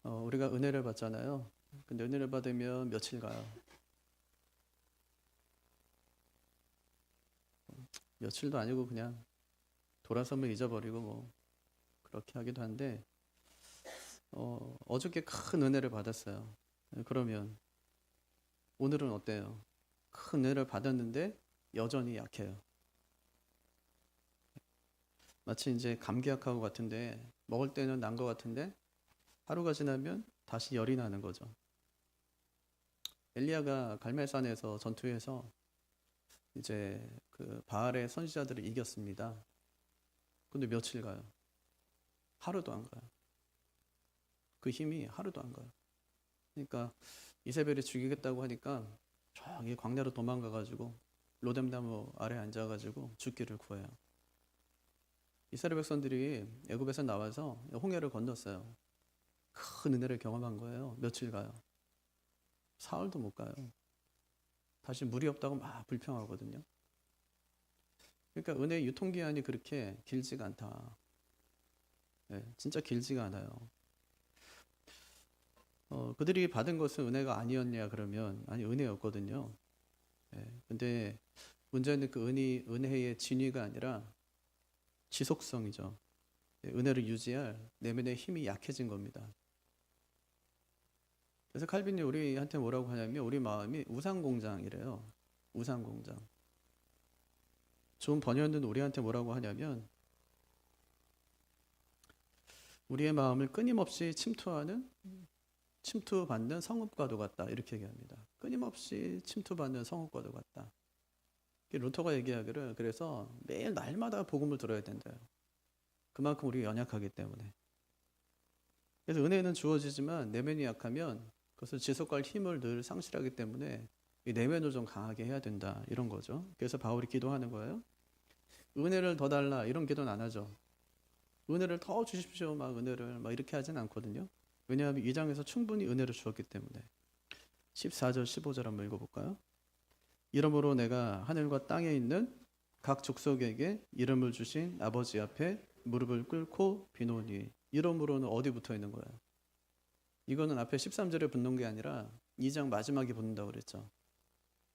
우리가 은혜를 받잖아요. 근데 은혜를 받으면 며칠 가요. 며칠도 아니고 그냥 돌아서면 잊어버리고 뭐 그렇게 하기도 한데 어저께 큰 은혜를 받았어요. 그러면 오늘은 어때요? 큰 은혜를 받았는데 여전히 약해요. 마치 이제 감기약하고 같은데 먹을 때는 난 것 같은데 하루가 지나면 다시 열이 나는 거죠. 엘리야가 갈멜산에서 전투해서 이제 그 바알의 선지자들을 이겼습니다. 근데 며칠 가요? 하루도 안 가요. 그 힘이 하루도 안 가요. 그러니까 이세벨이 죽이겠다고 하니까 저기 광야로 도망가가지고 로뎀나무 아래 앉아가지고 죽기를 구해요. 이스라엘 백성들이 애굽에서 나와서 홍해를 건넜어요. 큰 은혜를 경험한 거예요. 며칠 가요? 사흘도 못 가요. 다시 물이 없다고 막 불평하거든요. 그러니까 은혜의 유통기한이 그렇게 길지가 않다. 네, 진짜 길지가 않아요. 그들이 받은 것은 은혜가 아니었냐 그러면 아니 은혜였거든요. 네, 근데 문제는 그 은혜의 진위가 아니라 지속성이죠. 네, 은혜를 유지할 내면의 힘이 약해진 겁니다. 그래서 칼빈이 우리한테 뭐라고 하냐면 우리 마음이 우상공장이래요. 우상공장. 좋은 번역은 우리한테 뭐라고 하냐면 우리의 마음을 끊임없이 침투받는 성읍과도 같다 이렇게 얘기합니다. 끊임없이 침투받는 성읍과도 같다. 루터가 얘기하기를 그래서 매일 날마다 복음을 들어야 된대요. 그만큼 우리가 연약하기 때문에. 그래서 은혜는 주어지지만 내면이 약하면 그것을 지속할 힘을 늘 상실하기 때문에 이 내면을 좀 강하게 해야 된다 이런 거죠. 그래서 바울이 기도하는 거예요. 은혜를 더 달라 이런 기도는 안 하죠. 은혜를 더 주십시오 막 은혜를 막 이렇게 하진 않거든요. 왜냐하면 이 장에서 충분히 은혜를 주었기 때문에. 14절 15절 한번 읽어볼까요? 이러므로 내가 하늘과 땅에 있는 각 족속에게 이름을 주신 아버지 앞에 무릎을 꿇고 비노니. 이러므로는 어디 붙어 있는 거예요? 이거는 앞에 13절에 붙는 게 아니라 2장 마지막에 붙는다고 그랬죠.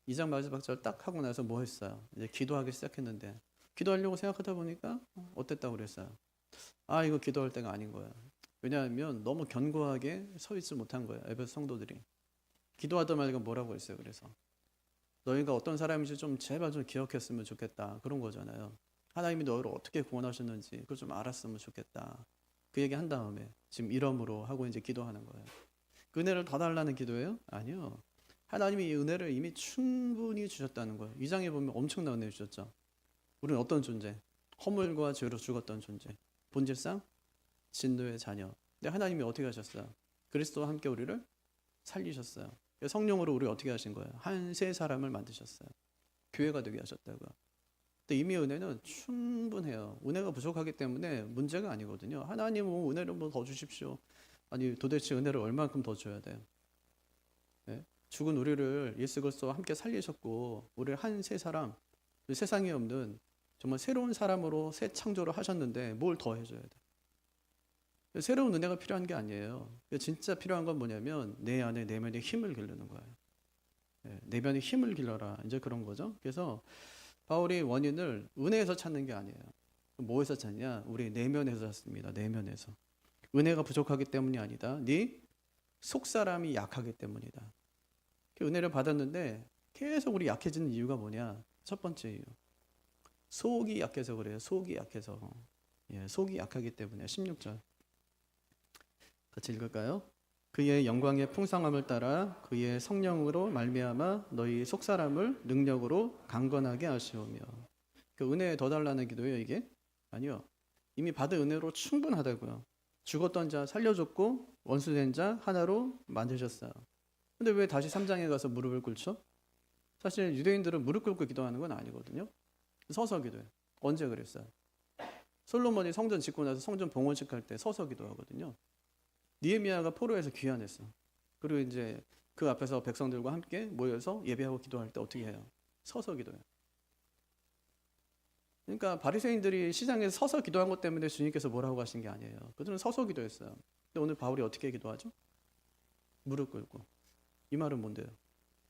2장 마지막 절 딱 하고 나서 뭐 했어요? 이제 기도하기 시작했는데 기도하려고 생각하다 보니까 어땠다고 그랬어요? 아 이거 기도할 때가 아닌 거야. 왜냐하면 너무 견고하게 서 있지 못한 거예요. 에베소 성도들이. 기도하다 말고 뭐라고 했어요. 그래서 너희가 어떤 사람인지 좀 제발 좀 기억했으면 좋겠다. 그런 거잖아요. 하나님이 너희를 어떻게 구원하셨는지 그걸 좀 알았으면 좋겠다. 그 얘기 한 다음에 지금 이러므로 하고 이제 기도하는 거예요. 그 은혜를 더 달라는 기도예요? 아니요. 하나님이 이 은혜를 이미 충분히 주셨다는 거예요. 이 장에 보면 엄청난 은혜 주셨죠. 우리는 어떤 존재? 허물과 죄로 죽었던 존재. 본질상 진노의 자녀. 근데 하나님이 어떻게 하셨어요? 그리스도와 함께 우리를 살리셨어요. 성령으로 우리 어떻게 하신 거예요? 한 새 사람을 만드셨어요. 교회가 되게 하셨다고요. 근데 이미 은혜는 충분해요. 은혜가 부족하기 때문에 문제가 아니거든요. 하나님은 은혜를 뭐 더 주십시오. 아니 도대체 은혜를 얼만큼 더 줘야 돼요? 네? 죽은 우리를 예수 그리스도와 함께 살리셨고 우리를 한 새 사람, 세상에 없는 정말 새로운 사람으로 새 창조를 하셨는데 뭘 더 해줘야 돼? 새로운 은혜가 필요한 게 아니에요. 진짜 필요한 건 뭐냐면 내 안에 내면의 힘을 기르는 거예요. 내면의 힘을 길러라. 이제 그런 거죠. 그래서 바울이 원인을 은혜에서 찾는 게 아니에요. 뭐에서 찾냐? 우리 내면에서 찾습니다. 내면에서. 은혜가 부족하기 때문이 아니다. 네 속사람이 약하기 때문이다. 은혜를 받았는데 계속 우리 약해지는 이유가 뭐냐? 첫 번째 이유. 속이 약해서 그래요. 속이 약해서. 속이 약하기 때문에. 16절. 같이 읽을까요? 그의 영광의 풍성함을 따라 그의 성령으로 말미암아 너희 속사람을 능력으로 강건하게 하시오며. 그 은혜에 더 달라는 기도예요 이게? 아니요. 이미 받은 은혜로 충분하다고요. 죽었던 자 살려줬고 원수된 자 하나로 만드셨어요. 근데 왜 다시 3장에 가서 무릎을 꿇죠? 사실 유대인들은 무릎 꿇고 기도하는 건 아니거든요. 서서 기도해요. 언제 그랬어요? 솔로몬이 성전 짓고 나서 성전 봉헌식 할 때 서서 기도하거든요. 느헤미야가 포로에서 귀환했어. 그리고 이제 그 앞에서 백성들과 함께 모여서 예배하고 기도할 때 어떻게 해요? 서서 기도해요. 그러니까 바리새인들이 시장에서 서서 기도한 것 때문에 주님께서 뭐라고 하신 게 아니에요. 그들은 서서 기도했어요. 근데 오늘 바울이 어떻게 기도하죠? 무릎 꿇고. 이 말은 뭔데요?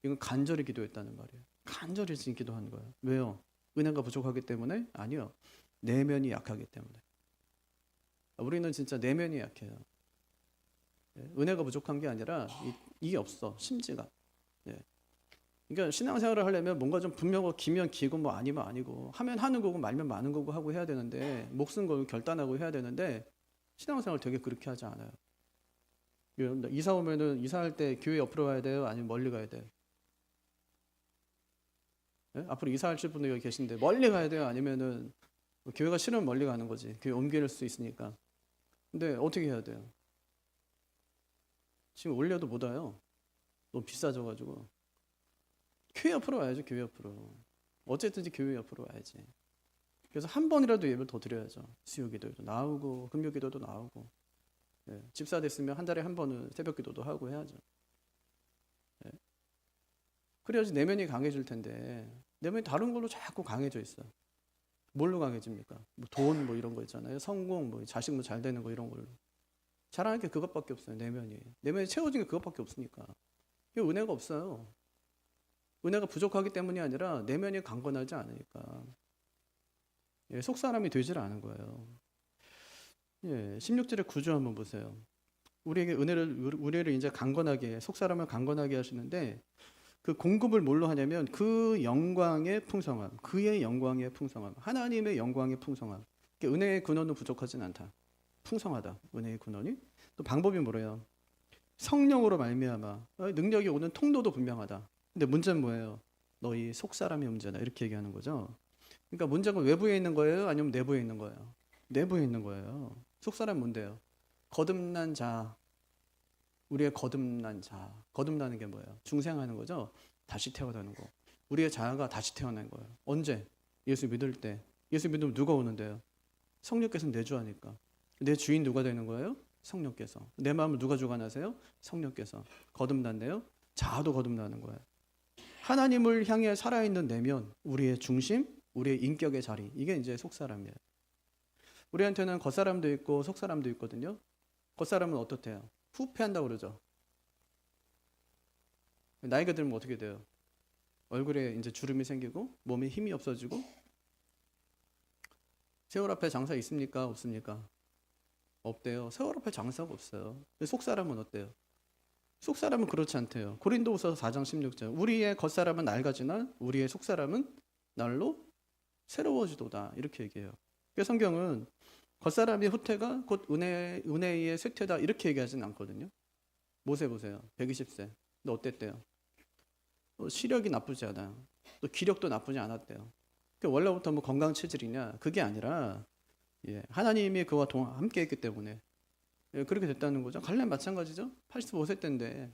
이건 간절히 기도했다는 말이에요. 간절히 지금 기도한 거예요. 왜요? 은혜가 부족하기 때문에? 아니요. 내면이 약하기 때문에. 우리는 진짜 내면이 약해요. 은혜가 부족한 게 아니라 이게 없어. 심지가. 그러니까 신앙생활을 하려면 뭔가 좀 분명하고 기면 기고 뭐 아니면 아니고 하면 하는 거고 말면 마는 거고 하고 해야 되는데 목숨 걸고 결단하고 해야 되는데 신앙생활 되게 그렇게 하지 않아요. 이사 오면은 이사할 때 교회 옆으로 가야 돼요? 아니면 멀리 가야 돼요? 앞으로 이사하실 분들 여기 계신데 멀리 가야 돼요? 아니면은 교회가 싫으면 멀리 가는 거지. 교회 옮길 수 있으니까. 근데 어떻게 해야 돼요? 지금 올려도 못 와요. 너무 비싸져가지고. 교회 옆으로 와야죠. 교회 옆으로. 어쨌든지 교회 옆으로 와야지. 그래서 한 번이라도 예배를 더 드려야죠. 수요기도도 나오고 금요기도도 나오고. 집사 됐으면 한 달에 한 번은 새벽기도도 하고 해야죠. 그래야지 내면이 강해질 텐데 내면이 다른 걸로 자꾸 강해져 있어요. 뭘로 강해집니까? 뭐 돈 뭐 이런 거 있잖아요. 성공 뭐 자식 뭐 잘 되는 거 이런 걸로. 잘하는 게 그것밖에 없어요. 내면이 채워진 게 그것밖에 없으니까. 은혜가 없어요. 은혜가 부족하기 때문이 아니라 내면이 강건하지 않으니까. 속 사람이 되질 않은 거예요. 16절의 구조 한번 보세요. 우리에게 우리를 이제 강건하게, 속 사람을 강건하게 하시는데 그 공급을 뭘로 하냐면 그 영광의 풍성함, 그의 영광의 풍성함, 하나님의 영광의 풍성함. 은혜의 근원은 부족하진 않다. 풍성하다. 은혜의 근원이. 또 방법이 뭐래요? 성령으로 말미암아 능력이 오는 통로도 분명하다. 근데 문제는 뭐예요? 너희 속 사람의 문제다. 이렇게 얘기하는 거죠. 그러니까 문제가 외부에 있는 거예요? 아니면 내부에 있는 거예요? 내부에 있는 거예요. 속 사람 뭔데요? 거듭난 자. 우리의 거듭난 자. 거듭나는 게 뭐예요? 중생하는 거죠. 다시 태어나는 거. 우리의 자아가 다시 태어난 거예요. 언제? 예수 믿을 때. 예수 믿으면 누가 오는데요? 성령께서 내주하니까. 내 주인 누가 되는 거예요? 성령께서. 내 마음을 누가 주관하세요? 성령께서. 거듭난대요. 자아도 거듭나는 거예요. 하나님을 향해 살아있는 내면, 우리의 중심, 우리의 인격의 자리. 이게 이제 속사람이에요. 우리한테는 겉사람도 있고 속사람도 있거든요. 겉사람은 어떻대요? 후패한다고 그러죠. 나이가 들면 어떻게 돼요? 얼굴에 이제 주름이 생기고 몸에 힘이 없어지고. 세월 앞에 장사 있습니까? 없습니까? 없대요. 세월 앞에 장사가 없어요. 속사람은 어때요? 속사람은 그렇지 않대요. 고린도후서 4장 16절. 우리의 겉사람은 낡아지나 우리의 속사람은 날로 새로워지도다. 이렇게 얘기해요. 성경은 겉사람의 후퇴가 곧 은혜의 쇠퇴다. 이렇게 얘기하지는 않거든요. 모세 보세요. 120세. 근데 어땠대요? 시력이 나쁘지 않아요. 또 기력도 나쁘지 않았대요. 원래부터 뭐 건강 체질이냐? 그게 아니라 하나님이 그와 함께 했기 때문에 그렇게 됐다는 거죠. 갈렙 마찬가지죠. 85세 때인데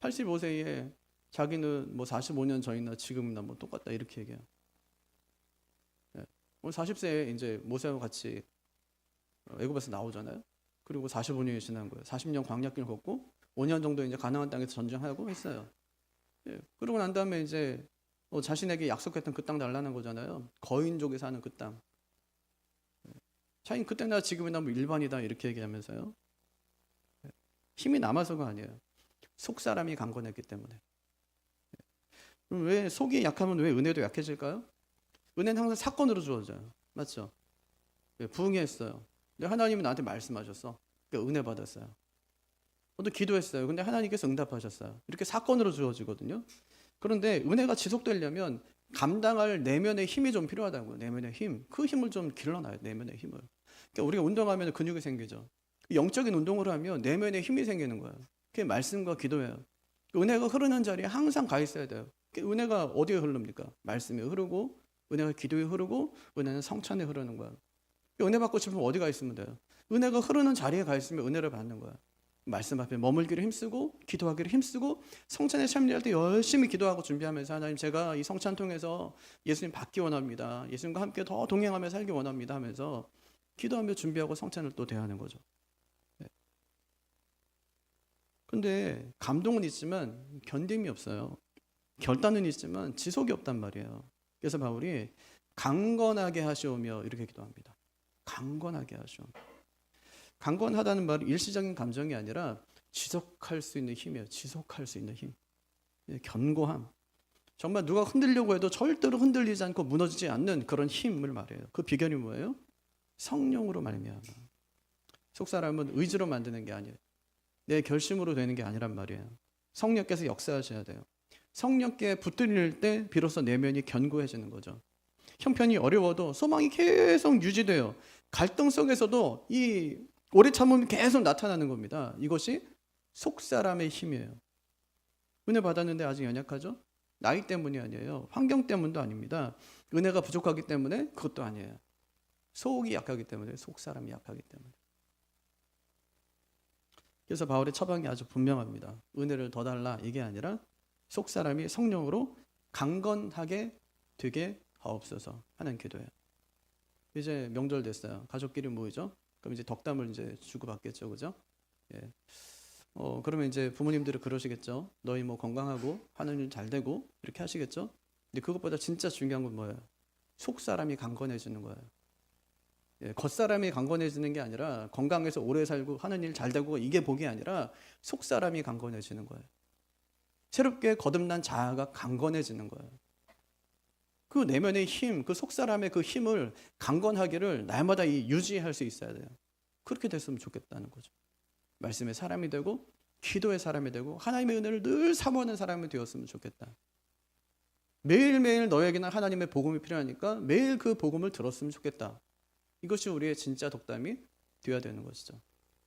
85세에 자기는 뭐 45년 전이나 지금이나 뭐 똑같다 이렇게 얘기해요. 오늘 40세에 이제 모세와 같이 애굽에서 나오잖아요. 그리고 45년이 지난 거예요. 40년 광야길 걷고 5년 정도 이제 가나안 땅에서 전쟁하고 했어요. 그러고 난 다음에 이제 자신에게 약속했던 그 땅 달라는 거잖아요. 거인족이 사는 그 땅. 자기는 그때나 지금이나 뭐 일반이다 이렇게 얘기하면서요. 힘이 남아서가 아니에요. 속 사람이 강건했기 때문에. 그럼 왜 속이 약하면 왜 은혜도 약해질까요? 은혜는 항상 사건으로 주어져요. 맞죠? 부응했어요. 근데 하나님은 나한테 말씀하셨어. 그러니까 은혜 받았어요. 또 기도했어요. 근데 하나님께서 응답하셨어요. 이렇게 사건으로 주어지거든요. 그런데 은혜가 지속되려면 감당할 내면의 힘이 좀 필요하다고요. 내면의 힘. 그 힘을 좀 길러놔요. 내면의 힘을. 그러니까 우리가 운동하면 근육이 생기죠. 영적인 운동을 하면 내면의 힘이 생기는 거예요. 그게 말씀과 기도예요. 은혜가 흐르는 자리에 항상 가 있어야 돼요. 은혜가 어디에 흐릅니까? 말씀에 흐르고, 은혜가 기도에 흐르고, 은혜는 성찬에 흐르는 거예요. 은혜 받고 싶으면 어디 가 있으면 돼요? 은혜가 흐르는 자리에 가 있으면 은혜를 받는 거예요. 말씀 앞에 머물기를 힘쓰고 기도하기를 힘쓰고 성찬에 참여할 때 열심히 기도하고 준비하면서 하나님 제가 이 성찬 통해서 예수님 받기 원합니다. 예수님과 함께 더 동행하며 살기 원합니다 하면서 기도하며 준비하고 성찬을 또 대하는 거죠. 근데 감동은 있지만 견딤이 없어요. 결단은 있지만 지속이 없단 말이에요. 그래서 바울이 강건하게 하시오며 이렇게 기도합니다. 강건하게 하시오. 강건하다는 말은 일시적인 감정이 아니라 지속할 수 있는 힘이에요. 지속할 수 있는 힘. 견고함. 정말 누가 흔들려고 해도 절대로 흔들리지 않고 무너지지 않는 그런 힘을 말해요. 그 비결이 뭐예요? 성령으로 말미암아. 속사람은 의지로 만드는 게 아니에요. 내 결심으로 되는 게 아니란 말이에요. 성령께서 역사하셔야 돼요. 성령께 붙들릴 때 비로소 내면이 견고해지는 거죠. 형편이 어려워도 소망이 계속 유지돼요. 갈등 속에서도 이 오래 참음이 계속 나타나는 겁니다. 이것이 속사람의 힘이에요. 은혜 받았는데 아직 연약하죠? 나이 때문이 아니에요. 환경 때문도 아닙니다. 은혜가 부족하기 때문에 그것도 아니에요. 속이 약하기 때문에, 속사람이 약하기 때문에. 그래서 바울의 처방이 아주 분명합니다. 은혜를 더 달라 이게 아니라 속사람이 성령으로 강건하게 되게 하옵소서 하는 기도예요. 이제 명절 됐어요. 가족끼리 모이죠. 그럼 이제 덕담을 이제 주고받겠죠, 그죠? 예. 그러면 이제 부모님들이 그러시겠죠. 너희 뭐 건강하고 하는 일 잘 되고 이렇게 하시겠죠. 근데 그것보다 진짜 중요한 건 뭐예요? 속 사람이 강건해지는 거예요. 예, 겉사람이 강건해지는 게 아니라 건강해서 오래 살고 하는 일 잘 되고 이게 복이 아니라 속 사람이 강건해지는 거예요. 새롭게 거듭난 자아가 강건해지는 거예요. 그 내면의 힘, 그 속사람의 그 힘을 강건하기를 날마다 유지할 수 있어야 돼요. 그렇게 됐으면 좋겠다는 거죠. 말씀의 사람이 되고 기도의 사람이 되고 하나님의 은혜를 늘 사모하는 사람이 되었으면 좋겠다. 매일매일 너에게는 하나님의 복음이 필요하니까 매일 그 복음을 들었으면 좋겠다. 이것이 우리의 진짜 덕담이 되어야 되는 것이죠.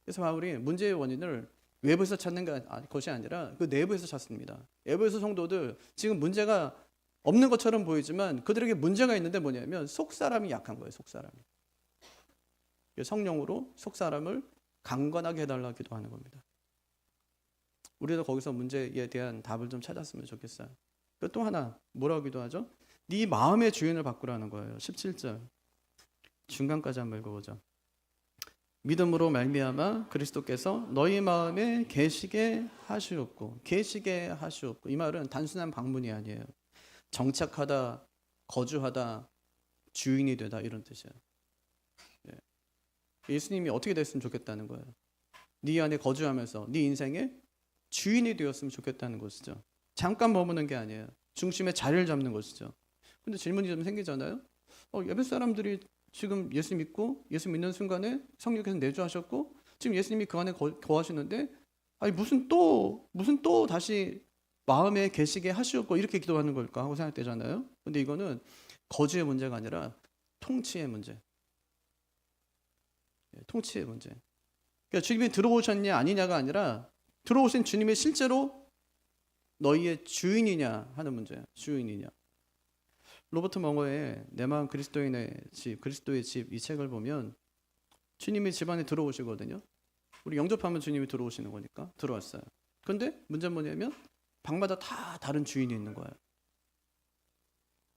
그래서 바울이 문제의 원인을 외부에서 찾는 것이 아니라 그 내부에서 찾습니다. 에베소 성도들 지금 문제가 없는 것처럼 보이지만 그들에게 문제가 있는데 뭐냐면 속사람이 약한 거예요. 속사람이. 성령으로 속사람을 강건하게 해달라 기도하는 겁니다. 우리도 거기서 문제에 대한 답을 좀 찾았으면 좋겠어요. 또 하나 뭐라고 기도하죠? 네 마음의 주인을 바꾸라는 거예요. 17절 중간까지 한번 읽어보죠. 믿음으로 말미암아 그리스도께서 너희 마음에 계시게 하시옵고 계시게 하시옵고 이 말은 단순한 방문이 아니에요. 정착하다, 거주하다, 주인이 되다 이런 뜻이에요. 예. 예수님이 어떻게 됐으면 좋겠다는 거예요. 네 안에 거주하면서 네 인생의 주인이 되었으면 좋겠다는 것이죠. 잠깐 머무는 게 아니에요. 중심에 자리를 잡는 것이죠. 근데 질문이 좀 생기잖아요. 예배 사람들이 지금 예수 믿고 예수 믿는 순간에 성령께서 내주하셨고 지금 예수님이 그 안에 거하시는데 아니 무슨 또 다시 마음에 계시게 하시옵고 이렇게 기도하는 걸까 하고 생각되잖아요. 근데 이거는 거주의 문제가 아니라 통치의 문제. 통치의 문제. 그러니까 주님이 들어오셨냐 아니냐가 아니라 들어오신 주님이 실제로 너희의 주인이냐 하는 문제예요. 주인이냐. 로버트 멍어의 내 마음 그리스도의 집 이 책을 보면 주님이 집 안에 들어오시거든요. 우리 영접하면 주님이 들어오시는 거니까 들어왔어요. 그런데 문제는 뭐냐면 방마다 다 다른 주인이 있는 거예요.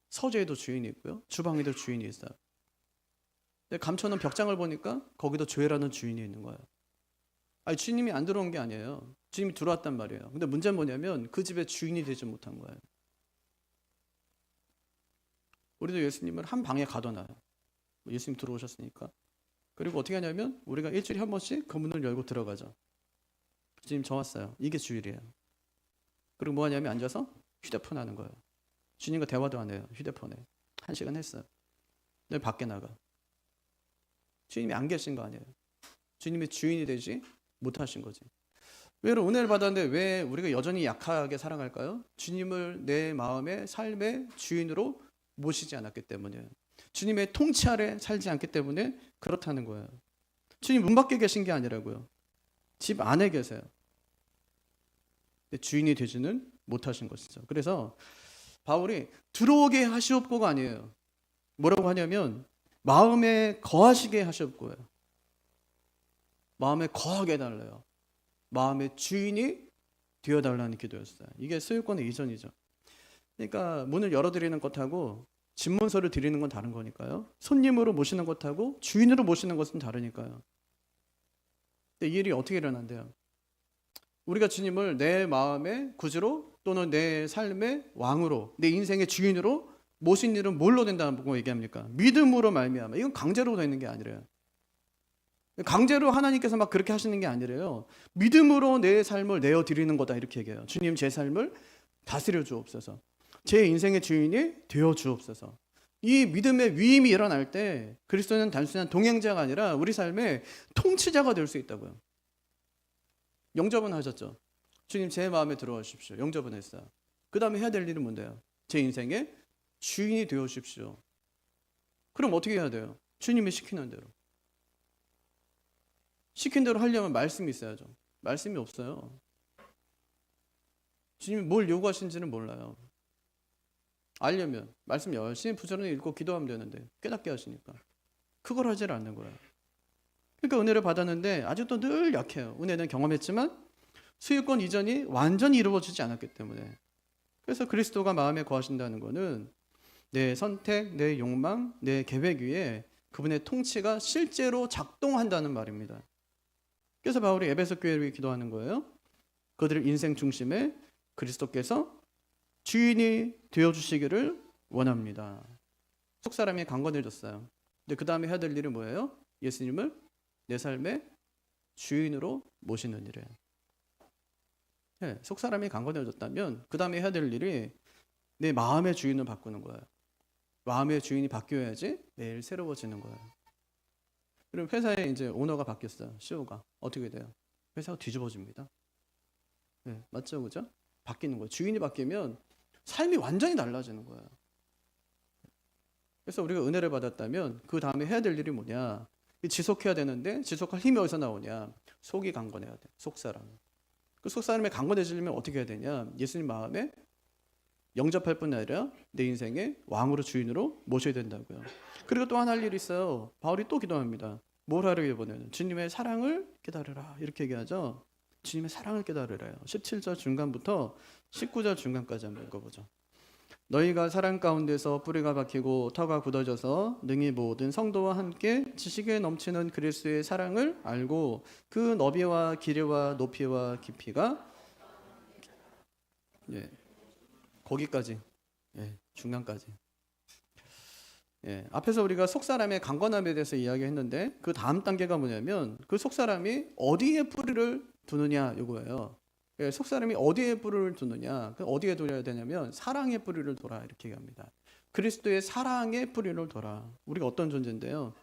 서재에도 주인이 있고요. 주방에도 주인이 있어요. 근데 감춰놓은 벽장을 보니까 거기도 조회라는 주인이 있는 거예요. 아니 주님이 안 들어온 게 아니에요. 주님이 들어왔단 말이에요. 근데 문제는 뭐냐면 그 집의 주인이 되지 못한 거예요. 우리도 예수님을 한 방에 가둬놔요. 예수님 들어오셨으니까. 그리고 어떻게 하냐면 우리가 일주일에 한 번씩 그 문을 열고 들어가죠. 주님 저 왔어요. 이게 주일이에요. 그리고 뭐 하냐면 앉아서 휴대폰 하는 거예요. 주님과 대화도 안 해요. 휴대폰에. 1시간 했어요. 내일 밖에 나가. 주님이 안 계신 거 아니에요. 주님의 주인이 되지 못하신 거지. 왜 은혜를 받았는데 왜 우리가 여전히 약하게 살아갈까요? 주님을 내 마음의 삶의 주인으로 모시지 않았기 때문이에요. 주님의 통치 아래 살지 않기 때문에 그렇다는 거예요. 주님 문 밖에 계신 게 아니라고요. 집 안에 계세요. 주인이 되지는 못하신 것이죠. 그래서 바울이 들어오게 하시옵고가 아니에요. 뭐라고 하냐면 마음에 거하시게 하시옵고예요. 마음에 거하게 해달래요. 마음의 주인이 되어달라는 기도였어요. 이게 소유권의 이전이죠. 그러니까 문을 열어드리는 것하고 집문서를 드리는 건 다른 거니까요. 손님으로 모시는 것하고 주인으로 모시는 것은 다르니까요. 근데 이 일이 어떻게 일어난대요? 우리가 주님을 내 마음의 구주로 또는 내 삶의 왕으로 내 인생의 주인으로 모신 일은 뭘로 된다고 얘기합니까? 믿음으로 말미암아. 이건 강제로 되는 게 아니래요. 강제로 하나님께서 막 그렇게 하시는 게 아니래요. 믿음으로 내 삶을 내어드리는 거다 이렇게 얘기해요. 주님 제 삶을 다스려 주옵소서. 제 인생의 주인이 되어 주옵소서. 이 믿음의 위임이 일어날 때 그리스도는 단순한 동행자가 아니라 우리 삶의 통치자가 될 수 있다고요. 영접은 하셨죠. 주님 제 마음에 들어와 주십시오. 영접은 했어요. 그 다음에 해야 될 일은 뭔데요? 제 인생의 주인이 되어 주십시오. 그럼 어떻게 해야 돼요? 주님이 시키는 대로. 시킨 대로 하려면 말씀이 있어야죠. 말씀이 없어요. 주님이 뭘 요구하신지는 몰라요. 알려면 말씀 열심히 부지런히 읽고 기도하면 되는데 깨닫게 하시니까 그걸 하질 않는 거예요. 그러니까 은혜를 받았는데 아직도 늘 약해요. 은혜는 경험했지만 소유권 이전이 완전히 이루어지지 않았기 때문에. 그래서 그리스도가 마음에 거하신다는 것은 내 선택, 내 욕망, 내 계획 위에 그분의 통치가 실제로 작동한다는 말입니다. 그래서 바울이 에베소 교회를 위해 기도하는 거예요. 그들의 인생 중심에 그리스도께서 주인이 되어주시기를 원합니다. 속사람이 강건해졌어요. 근데 그 다음에 해야 될 일은 뭐예요? 예수님을 내 삶의 주인으로 모시는 일이에요. 네, 속사람이 강건해졌다면 그 다음에 해야 될 일이 내 마음의 주인을 바꾸는 거예요. 마음의 주인이 바뀌어야지 매일 새로워지는 거예요. 그럼 회사에 이제 오너가 바뀌었어요. CEO가. 어떻게 돼요? 회사가 뒤집어집니다. 네, 맞죠? 그죠? 바뀌는 거예요. 주인이 바뀌면 삶이 완전히 달라지는 거예요. 그래서 우리가 은혜를 받았다면 그 다음에 해야 될 일이 뭐냐? 지속해야 되는데 지속할 힘이 어디서 나오냐? 속이 강건해야 돼. 속사람. 그 속사람이 강건해지려면 어떻게 해야 되냐? 예수님 마음에 영접할 뿐 아니라 내 인생의 왕으로 주인으로 모셔야 된다고요. 그리고 또 하나 할 일이 있어요. 바울이 또 기도합니다. 뭘 하려고 이번에는? 주님의 사랑을 깨달으라 이렇게 얘기하죠. 주님의 사랑을 깨달으래요. 17절 중간부터 19절 중간까지 한번 읽어보죠. 너희가 사랑 가운데서 뿌리가 박히고 터가 굳어져서 능히 모든 성도와 함께 지식에 넘치는 그리스도의 사랑을 알고 그 너비와 길이와 높이와 깊이가 거기까지 중간까지 앞에서 우리가 속사람의 강건함에 대해서 이야기했는데 그 다음 단계가 뭐냐면 그 속사람이 어디에 뿌리를 두느냐 이거예요. 속사람이 어디에 뿌리를 두느냐, 어디에 둬야 되냐면 사랑의 뿌리를 둬라 이렇게 얘기합니다. 그리스도의 사랑의 뿌리를 둬라. 우리가 어떤 존재인데요?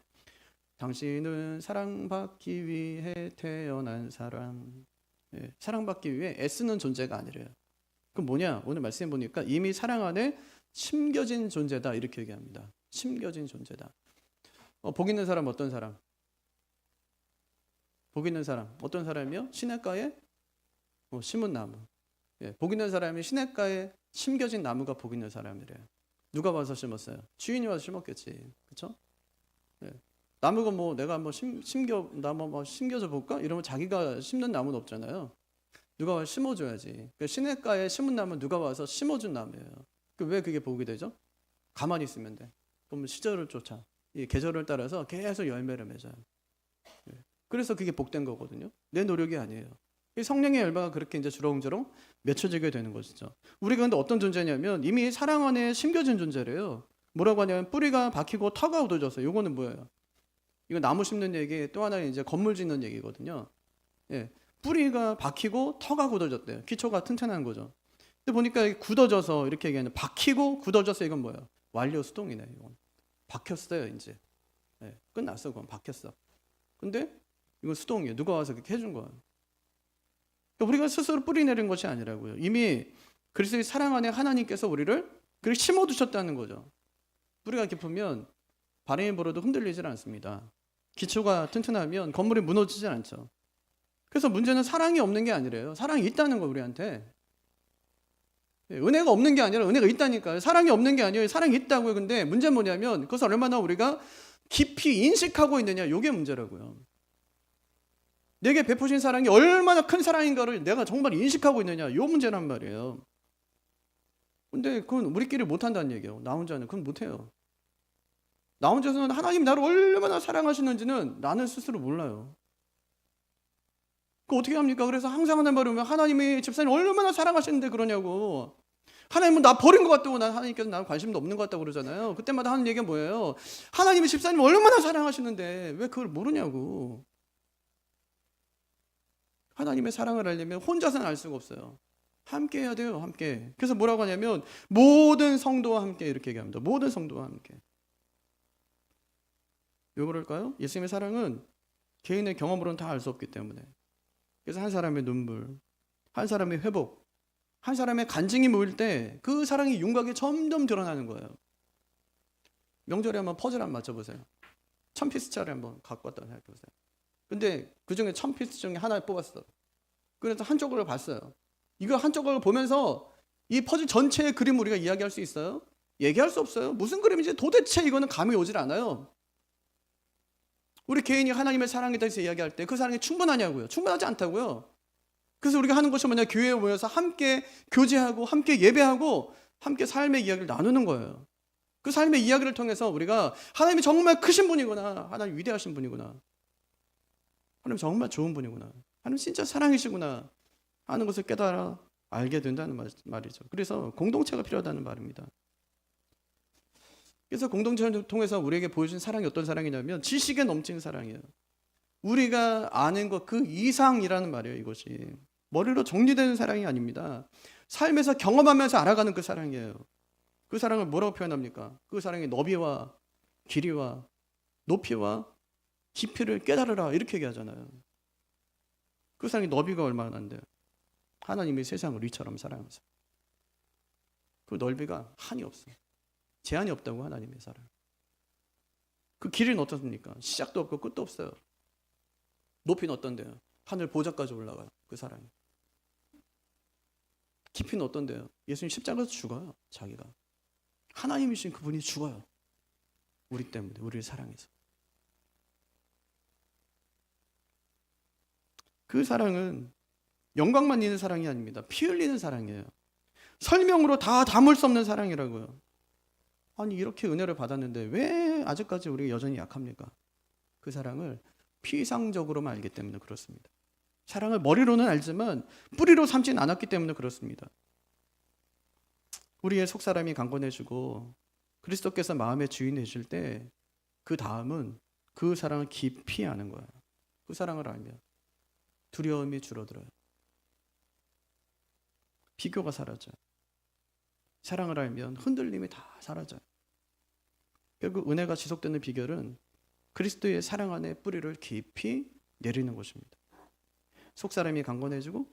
당신은 사랑받기 위해 태어난 사람. 사랑받기 위해 애쓰는 존재가 아니래요. 그럼 뭐냐? 오늘 말씀 보니까 이미 사랑 안에 심겨진 존재다 이렇게 얘기합니다. 심겨진 존재다. 복 있는 사람 어떤 사람? 복 있는 사람 어떤 사람이요? 시냇가에 심은 나무. 복 있는 사람이 시냇가에 심겨진 나무가 복 있는 사람이래요. 누가 와서 심었어요? 주인이 와서 심었겠지. 그렇죠? 나무가 뭐 내가 뭐 나무 뭐 심겨줘 볼까? 이러면 자기가 심는 나무는 없잖아요. 누가 와서 심어줘야지. 시냇가에 심은 나무 누가 와서 심어준 나무예요. 왜 그게 복이 되죠? 가만히 있으면 돼. 그러면 시절을 쫓아 이 계절을 따라서 계속 열매를 맺어요. 그래서 그게 복된 거거든요. 내 노력이 아니에요. 이 성령의 열매가 그렇게 이제 주렁주렁 맺혀지게 되는 것이죠. 우리가 근데 어떤 존재냐면 이미 사랑 안에 심겨진 존재래요. 뭐라고 하냐면 뿌리가 박히고 터가 굳어져서 요거는 뭐예요? 이거 나무 심는 얘기 또 하나는 이제 건물 짓는 얘기거든요. 뿌리가 박히고 터가 굳어졌대요. 기초가 튼튼한 거죠. 근데 보니까 굳어져서 이렇게 얘기하는 박히고 굳어져서 이건 뭐예요? 완료 수동이네. 이건 박혔어요 이제. 끝났어 그건 박혔어. 근데 이건 수동이에요. 누가 와서 그렇게 해준 거예요. 우리가 스스로 뿌리 내린 것이 아니라고요. 이미 그리스도의 사랑 안에 하나님께서 우리를 그렇게 심어두셨다는 거죠. 뿌리가 깊으면 바람이 불어도 흔들리질 않습니다. 기초가 튼튼하면 건물이 무너지지 않죠. 그래서 문제는 사랑이 없는 게 아니래요. 사랑이 있다는 거 우리한테. 은혜가 없는 게 아니라 은혜가 있다니까요. 사랑이 없는 게 아니에요. 사랑이 있다고요. 근데 문제는 뭐냐면 그것을 얼마나 우리가 깊이 인식하고 있느냐. 이게 문제라고요. 내게 베푸신 사랑이 얼마나 큰 사랑인가를 내가 정말 인식하고 있느냐. 이 문제란 말이에요. 근데 그건 우리끼리 못한다는 얘기예요. 나 혼자는 그건 못해요. 나 혼자서는 하나님 나를 얼마나 사랑하시는지는 나는 스스로 몰라요. 그 어떻게 합니까? 그래서 항상 하는 말이 오면 하나님이 집사님 얼마나 사랑하시는데 그러냐고. 하나님은 나 버린 것 같다고 하나님께서 나는 관심도 없는 것 같다고 그러잖아요. 그때마다 하는 얘기가 뭐예요? 하나님이 집사님 얼마나 사랑하시는데 왜 그걸 모르냐고. 하나님의 사랑을 알려면 혼자서는 알 수가 없어요. 함께 해야 돼요. 함께. 그래서 뭐라고 하냐면 모든 성도와 함께 이렇게 얘기합니다. 모든 성도와 함께. 왜 그럴까요? 예수님의 사랑은 개인의 경험으로는 다 알 수 없기 때문에. 그래서 한 사람의 눈물, 한 사람의 회복, 한 사람의 간증이 모일 때 그 사랑이 윤곽이 점점 드러나는 거예요. 명절에 한번 퍼즐 한번 맞춰보세요. 1000피스짜리 한번 갖고 왔다 생각해보세요. 근데 그 중에 1000피스 중에 하나를 뽑았어. 그래서 한쪽을 봤어요. 이거 한쪽을 보면서 이 퍼즐 전체의 그림을 우리가 이야기할 수 있어요? 얘기할 수 없어요. 무슨 그림인지 도대체 이거는 감이 오질 않아요. 우리 개인이 하나님의 사랑에 대해서 이야기할 때 그 사랑이 충분하냐고요? 충분하지 않다고요. 그래서 우리가 하는 것이 뭐냐? 교회에 모여서 함께 교제하고 함께 예배하고 함께 삶의 이야기를 나누는 거예요. 그 삶의 이야기를 통해서 우리가 하나님이 정말 크신 분이구나, 하나님 위대하신 분이구나, 하나님 정말 좋은 분이구나, 하나님 진짜 사랑이시구나 하는 것을 깨달아 알게 된다는 말이죠. 그래서 공동체가 필요하다는 말입니다. 그래서 공동체를 통해서 우리에게 보여준 사랑이 어떤 사랑이냐면 지식에 넘치는 사랑이에요. 우리가 아는 것 그 이상이라는 말이에요. 이것이 머리로 정리되는 사랑이 아닙니다. 삶에서 경험하면서 알아가는 그 사랑이에요. 그 사랑을 뭐라고 표현합니까? 그 사랑의 너비와 길이와 높이와 깊이를 깨달으라 이렇게 얘기하잖아요. 그 사랑의 너비가 얼마나 난데요? 하나님이 세상을 이처럼 사랑하셔서 그 넓이가 한이 없어요. 제한이 없다고. 하나님의 사랑. 그 길이는 어떻습니까? 시작도 없고 끝도 없어요. 높이는 어떤데요? 하늘 보좌까지 올라가요. 그 사랑이. 깊이는 어떤데요? 예수님 십자가에서 죽어요. 자기가. 하나님이신 그분이 죽어요. 우리 때문에, 우리를 사랑해서. 그 사랑은 영광만 있는 사랑이 아닙니다. 피 흘리는 사랑이에요. 설명으로 다 담을 수 없는 사랑이라고요. 아니 이렇게 은혜를 받았는데 왜 아직까지 우리가 여전히 약합니까? 그 사랑을 피상적으로만 알기 때문에 그렇습니다. 사랑을 머리로는 알지만 뿌리로 삼진 않았기 때문에 그렇습니다. 우리의 속사람이 강건해지고 그리스도께서 마음의 주인 되실 때 그 다음은 그 사랑을 깊이 아는 거예요. 그 사랑을 알면 두려움이 줄어들어요. 비교가 사라져요. 사랑을 알면 흔들림이 다 사라져요. 결국 은혜가 지속되는 비결은 그리스도의 사랑 안에 뿌리를 깊이 내리는 것입니다. 속사람이 강건해지고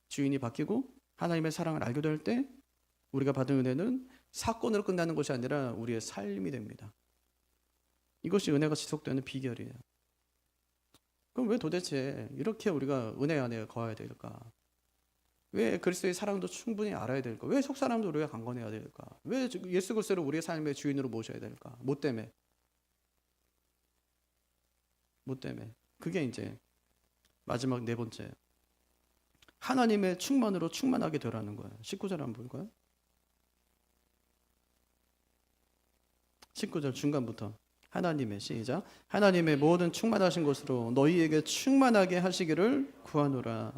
주인이 바뀌고 하나님의 사랑을 알게 될 때 우리가 받은 은혜는 사건으로 끝나는 것이 아니라 우리의 삶이 됩니다. 이것이 은혜가 지속되는 비결이에요. 그럼 왜 도대체 이렇게 우리가 은혜 안에 거해야 될까? 왜 그리스도의 사랑도 충분히 알아야 될까? 왜 속사람도 우리가 강건해야 될까? 왜 예수 그리스도를 우리의 삶의 주인으로 모셔야 될까? 뭐 때문에? 뭐 때문에? 그게 이제 마지막 네 번째. 하나님의 충만으로 충만하게 되라는 거예요. 19절 한번 볼까요? 19절 중간부터 하나님의 시작. 하나님의 모든 충만하신 것으로 너희에게 충만하게 하시기를 구하노라.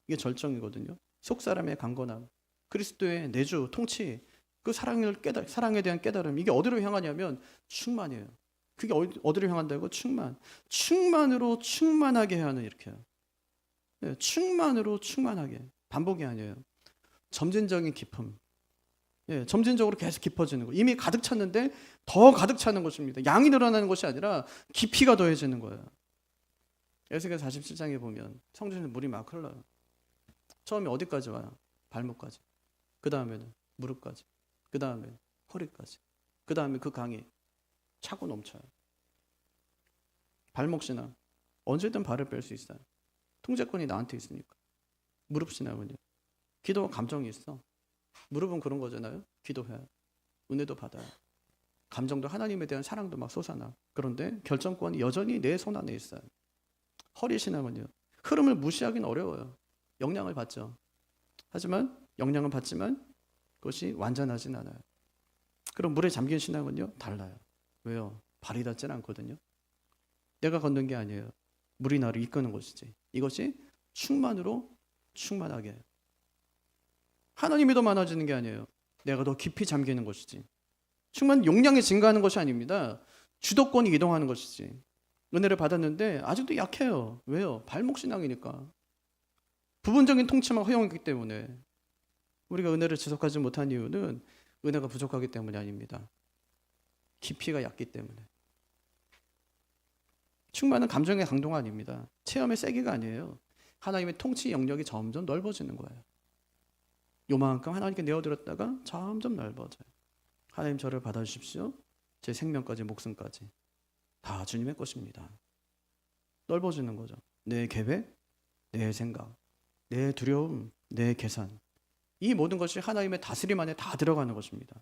이게 절정이거든요. 속사람의 강건함, 그리스도의 내주, 통치, 그 사랑에 대한 깨달음, 이게 어디로 향하냐면 충만이에요. 그게 어디로 향한다고? 충만으로 충만하게 하는 이렇게요. 네, 충만으로 충만하게. 반복이 아니에요. 점진적인 깊음. 예, 점진적으로 계속 깊어지는 거. 이미 가득 찼는데 더 가득 차는 것입니다. 양이 늘어나는 것이 아니라 깊이가 더해지는 거예요. 에스겔 47장에 보면 성전에 물이 막 흘러요. 처음에 어디까지 와요? 발목까지. 그 다음에는 무릎까지. 그 다음에 허리까지. 그 다음에 그 강이 차고 넘쳐요. 발목 신앙. 언제든 발을 뺄 수 있어요. 통제권이 나한테 있으니까. 무릎 신앙은요. 기도와 감정이 있어. 무릎은 그런 거잖아요. 기도해요. 은혜도 받아요. 감정도 하나님에 대한 사랑도 막 솟아나. 그런데 결정권이 여전히 내 손 안에 있어요. 허리 신앙은요. 흐름을 무시하기는 어려워요. 영향을 받죠. 하지만 영향은 받지만 그것이 완전하진 않아요. 그럼 물에 잠긴 신앙은요. 달라요. 왜요? 발이 닿진 않거든요. 내가 걷는 게 아니에요. 물이 나를 이끄는 것이지. 이것이 충만으로 충만하게. 하나님이 더 많아지는 게 아니에요. 내가 더 깊이 잠기는 것이지. 충만 용량이 증가하는 것이 아닙니다. 주도권이 이동하는 것이지. 은혜를 받았는데 아직도 약해요. 왜요? 발목 신앙이니까. 부분적인 통치만 허용했기 때문에 우리가 은혜를 지속하지 못한 이유는 은혜가 부족하기 때문이 아닙니다. 깊이가 얕기 때문에. 충만은 감정의 강도가 아닙니다. 체험의 세기가 아니에요. 하나님의 통치 영역이 점점 넓어지는 거예요. 요만큼 하나님께 내어드렸다가 점점 넓어져요. 하나님 저를 받아주십시오. 제 생명까지 목숨까지 다 주님의 것입니다. 넓어지는 거죠. 내 계획, 내 생각, 내 두려움, 내 계산, 이 모든 것이 하나님의 다스림 안에 다 들어가는 것입니다.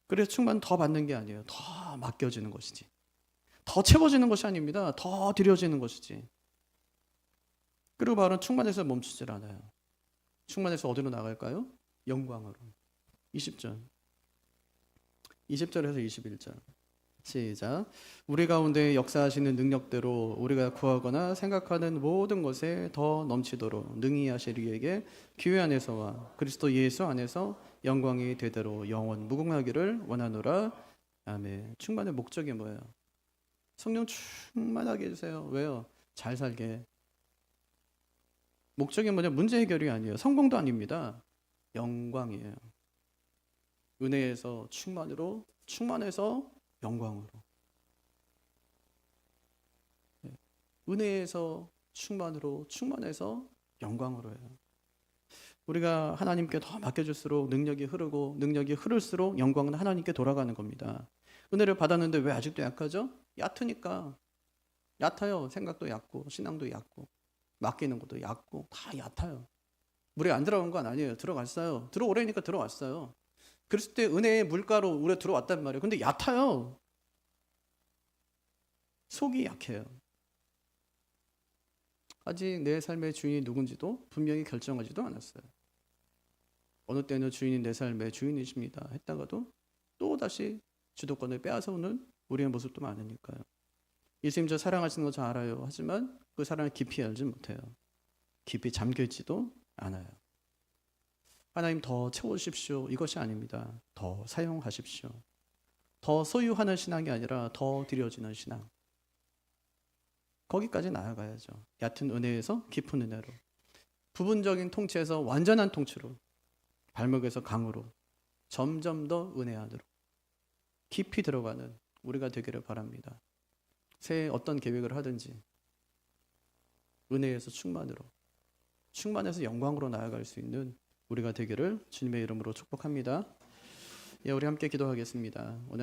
그래서 충만 더 받는 게 아니에요. 더 맡겨지는 것이지. 더 채워지는 것이 아닙니다. 더 드려지는 것이지. 그리고 바로 충만해서 멈추질 않아요. 충만해서 어디로 나갈까요? 영광으로. 20절에서 21절 시작. 우리 가운데 역사하시는 능력대로 우리가 구하거나 생각하는 모든 것에 더 넘치도록 능히 하실 이에게 교회 안에서와 그리스도 예수 안에서 영광이 되대로 영원 무궁하기를 원하노라. 아멘. 충만의 목적이 뭐예요? 성령 충만하게 해주세요. 왜요? 잘 살게. 목적이 뭐냐? 문제 해결이 아니에요. 성공도 아닙니다. 영광이에요. 은혜에서 충만으로, 충만해서 영광으로. 은혜에서 충만으로, 충만해서 영광으로 해요. 우리가 하나님께 더 맡겨줄수록 능력이 흐르고 능력이 흐를수록 영광은 하나님께 돌아가는 겁니다. 은혜를 받았는데 왜 아직도 약하죠? 얕으니까. 얕아요. 생각도 얕고 신앙도 얕고 맡기는 것도 얕고 다 얕아요. 물에 안 들어간 건 아니에요. 들어갔어요. 들어오려니까 들어왔어요. 그랬을 때 은혜의 물가로 우리가 들어왔단 말이에요. 근데 얕아요. 속이 약해요. 아직 내 삶의 주인이 누군지도 분명히 결정하지도 않았어요. 어느 때는 주인이 내 삶의 주인이십니다 했다가도 또다시 주도권을 빼앗아오는 우리의 모습도 많으니까요. 예수님 저 사랑하시는 거 잘 알아요. 하지만 그 사랑을 깊이 알지 못해요. 깊이 잠겨있지도 않아요. 하나님 더 채워주십시오. 이것이 아닙니다. 더 사용하십시오. 더 소유하는 신앙이 아니라 더 드려지는 신앙. 거기까지 나아가야죠. 얕은 은혜에서 깊은 은혜로. 부분적인 통치에서 완전한 통치로. 발목에서 강으로. 점점 더 은혜 안으로. 깊이 들어가는 우리가 되기를 바랍니다. 새해 어떤 계획을 하든지 은혜에서 충만으로. 충만해서 영광으로 나아갈 수 있는 우리가 되기를 주님의 이름으로 축복합니다. 예, 우리 함께 기도하겠습니다. 오늘